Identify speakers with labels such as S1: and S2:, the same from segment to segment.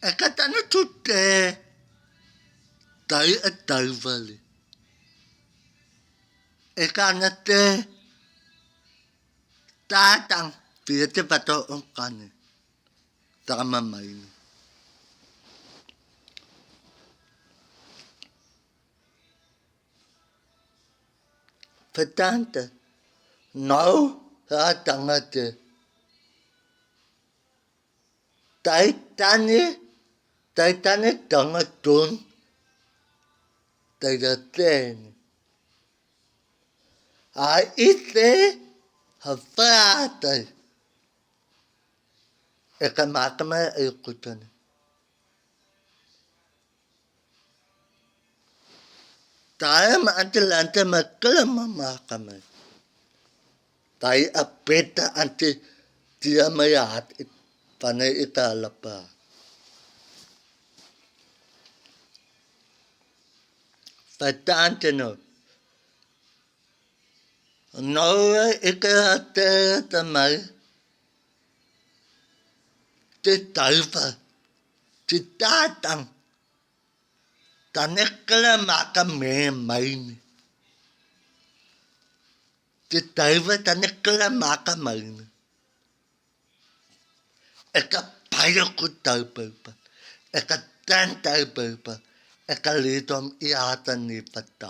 S1: Eka tana tutte tai a taivali. Eka nate tatang pia te pato ongkane. Tama maini. Petante. No, tatanga te. Tai tane tanga tun. Tai da tene. A ite ha whātai. E ka mātama e kutane. Tae ma ante lante ma kala ma mākama. Tai a peta ante tia mai at pane i ka lapa. Peta ante no. No e ka te tamai. Te taupa. Te tātang. Tanekala maka me maini. Te taupa tanekala maka maini. Eka paia ku taupaupa. Eka tan taupaupa. Eka litom I ata ni pata.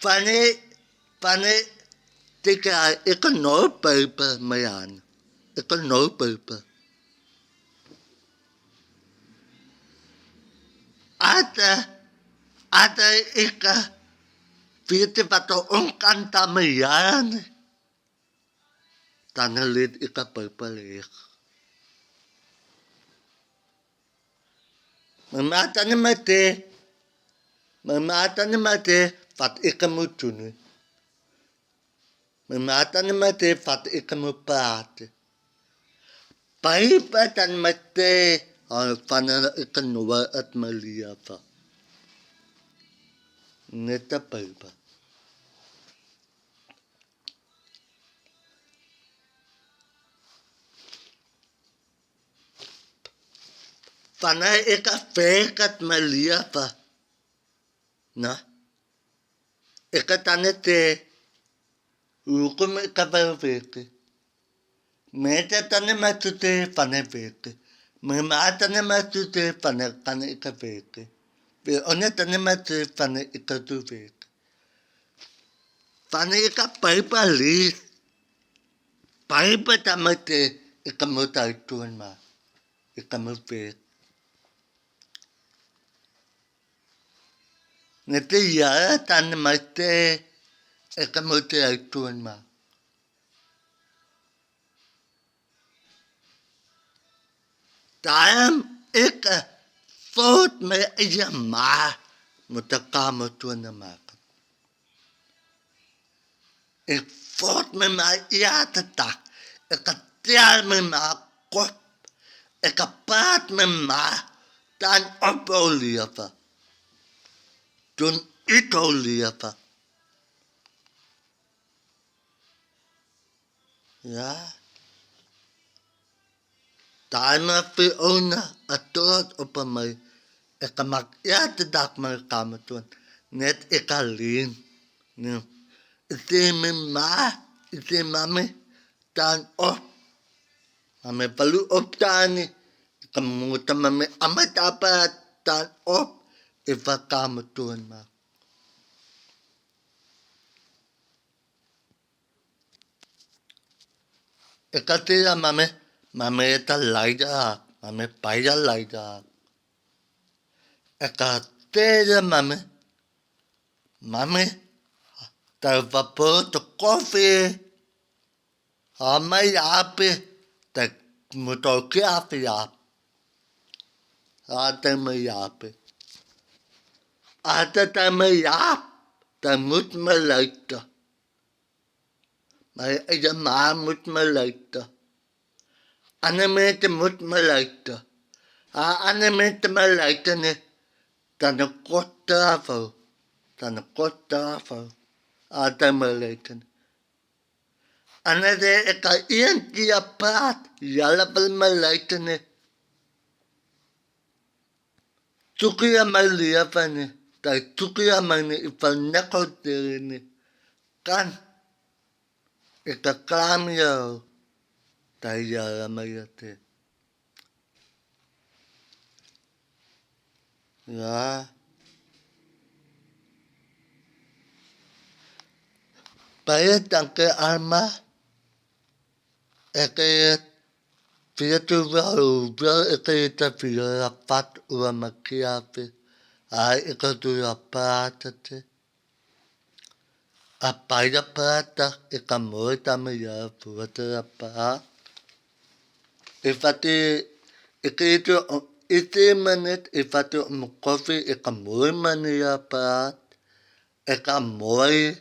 S1: Pane tika eka no paupa mayana. Eka no paupa. Ata eka pite pato ongkanta mayana. Tana lid eka paupa leek. Mamata ni mate fat eka mutunu. Mamata ni mate fat eka mupate. Paipa tan mate fana eka nuwa at maliapa. Neta paipa. Fana eka fekat maliapa. Na? Eka tanete ukum eka paveke. Meta tane matute fana veke. Mamata ne matute fana kane eka veke. Pe one tane matute fana eka tu veke. Fana eka paipa lis. Paipa tamate eka mutai tuan ma. Eka muveke. Nete ya tane mate eka mutai tuan ma. Taam eka fort me iya ma mutakama tuan na maka. Ik fort me ma iya tatak. Eka tial me ma kop. Eka paat me ma tan opo liapa. Tun ito liapa. Ya. Taima pe ona atot opa mai. Eka mak ya tatak me kama tuan. Net eka lin. Ite me ma. Ite mame. Tan op. Mame palu op tani. Kamuta mame amat apa tan op. Ifa kama tuan ma. Eka tira mame. Mame eta laida. Mame paia laida. Eka tira mame. Mame. Tau vapor to coffee. Amai ape. Ta mutoki ape ape. Ata mai ape. Ata ta mai ape. Ta mut malaita. Mai aja ma mut malaita. Ana mete mut malaita. Ana mete malaita ne. Tana kota afau. Tana kota afau. Ata malaita ne. Ana de eka ian kia paat. Yala pal malaitane. Tukia malia pane. Tai tukia mani ipal nekotirine. Kan. Eka klamia. Tai yala mayate. Ya. Paya tangke alma. Eka pia tu varu. Pia eka ita pia rapat ua makiape. Ai eka tu rapatate. A paia pata eka moi tamaya puata rapat. E fate eka ite manet e fate kofi eka moi mania pat. Eka moi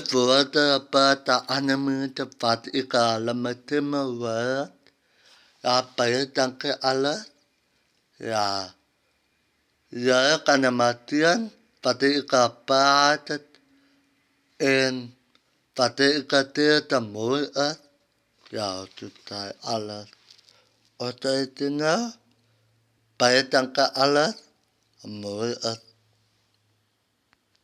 S1: puata rapat ana minute fate eka alamatema warat. A paia tangke ala. Ya. Ya kana matian pate ika patat en pate ika teta moi at ya tutai alas ota itina paetangka alas moi at